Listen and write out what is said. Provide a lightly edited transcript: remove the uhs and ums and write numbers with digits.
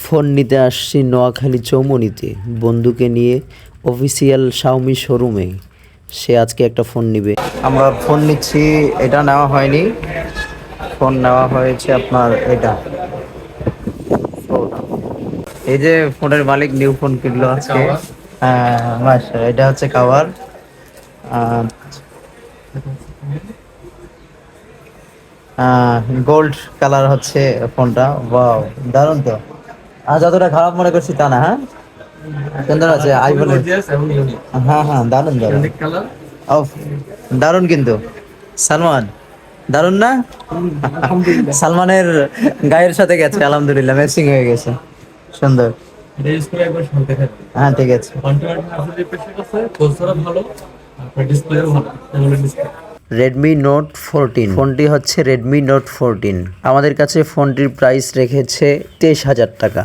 Phone নিতে আসছি নোয়াখালী চৌমুহনীতে বন্ধুকে নিয়ে অফিসিয়াল শাওমি শোরুমে। সে আজকে একটা ফোন নিবে। আমরা ফোন নিচ্ছি, এটা নেওয়া হয়নি, ফোন নেওয়া হয়েছে আপনার এটা। এই যে ফোনের মালিক নিউ ফোন কিনলো আজকে। হ্যাঁ মাশাআল্লাহ, এটা হচ্ছে কাভার। গোল্ড কালার হচ্ছে ফোনটা। ওয়াও, দারুণ তো। আর যতটা খারাপ মনে করছি তা না। হ্যাঁ সুন্দর আছে আইফোন। হ্যাঁ হ্যাঁ, দারুণ দারুণ। ও দারুণ কিন্তু সালমান, দারুণ না? সালমানের গায়ের সাথে গেছে, আলহামদুলিল্লাহ ম্যাচিং হয়ে গেছে, সুন্দর। হ্যাঁ ঠিক আছে। রেডমি নোট 14 ফোনটি হচ্ছে রেডমি নোট 14। আমাদের কাছে ফোনটির প্রাইস রেখেছে 23,000 টাকা।